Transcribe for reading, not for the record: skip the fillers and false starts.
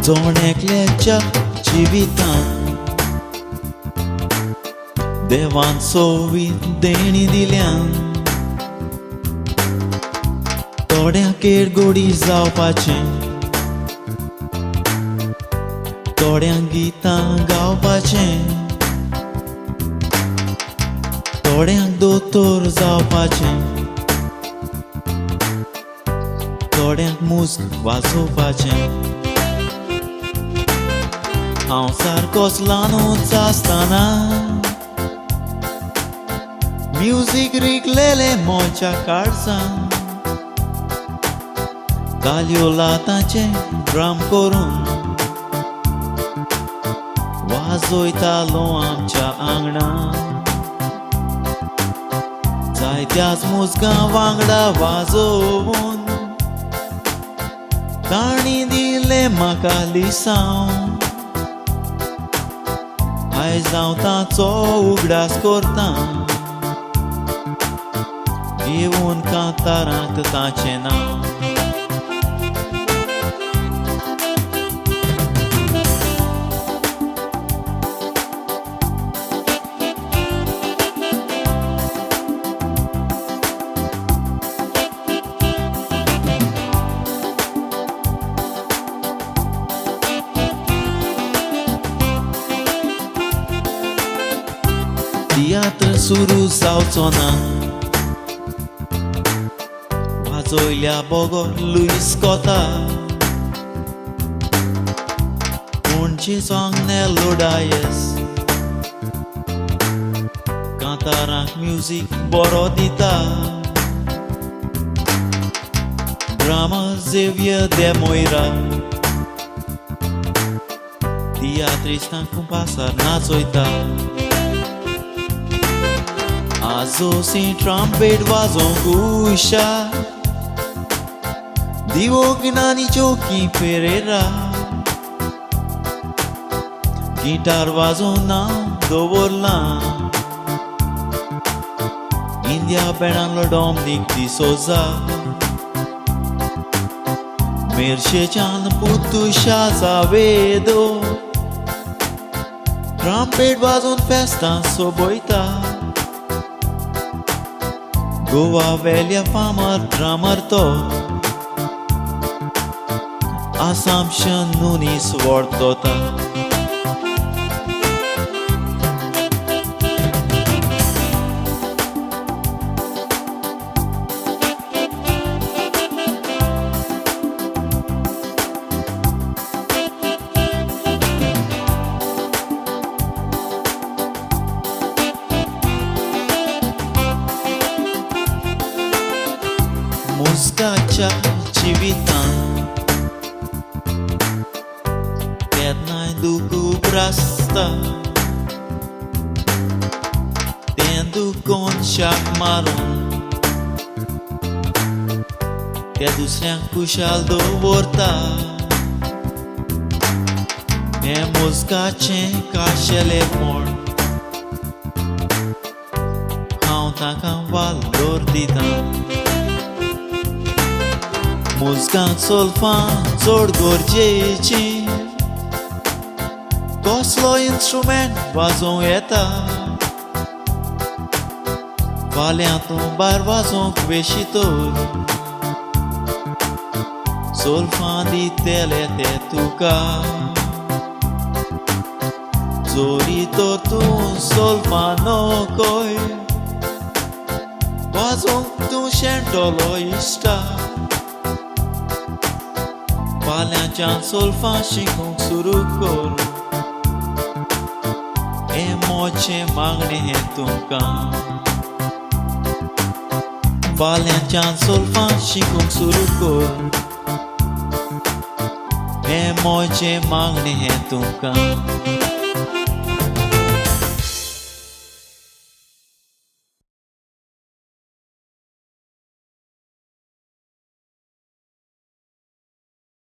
जोणेकल्याच्या जिवितांत देवान सोवीत देणी दिल्या थोड्यांकेर गोडी जावपाचें थोड्यांक गितां गावपाचें थोड्यांक दोतोर जावपाचें थोड्यांक मुस्क वाजोवपाचें हांव सारकोच ल्हानूच आसतना म्युजीक रिगलेले मोच्या काळजांत ताल्यो लातांचे ड्रम करून वाजोयतालो आमच्या आंगणांत जायत्याच मुजगां वांगडा वाजोवन ताणी दिले म्हाका लिसांव आयज हांव ताचो उगडास करतां घेवन कांतारांत ताचें नांव तियात्र सुरू जावचो ना वाजोयल्या बोगोर लुईस कोता पणजे सॉंग नेलो डायस कांतारांक म्युजीक बरो दिता ड्रामा झेवियर दे मोयरा तियात्रिस्तांक कुंपासार नाचोयता आजो सी ट्रम्पेट वाजोवंक हुशार दिवो गिनानी चौकी पेरेरा गिटार वाजोवन नांव दवरलां इंडिया बँडांतलो डॉमनीक डिसोजा मेर्शेच्यान पुत्तुशा सावेदो ट्रम्पेट वाजोवन फेस्तां सोबयता गोवा वेल्या फामाद ड्रामर तो आसामशन नुनीस वर्तोता मुस्काच्या जिवितांत केन्नाय दूख उबरासता तें दूख कोण शाक मारून त्या दुसऱ्यांक खुशाल दवरता हें मुस्काचें खाशेलेपण हांव ताका वालोर दितां मुजगांक सोल्फां चड गरजेची कसलो इन्स्ट्रुमेंट वाजोवंक येता फाल्यां तूं भायर वाजोवंक वेशीतोर सोल्फां दितले ते तुका जोरी तर तूं सोल्फां नोकोय वाजोवंक तूं शेणटलो इश्टा फाल्यांच्यान सोल्फां शिकूंक सुरू कर हें मोचें मागणें हें तुमकां फाल्यांच्यान सोल्फां शिकूंक सुरू कर हें मोचें मागणें हें तुमकां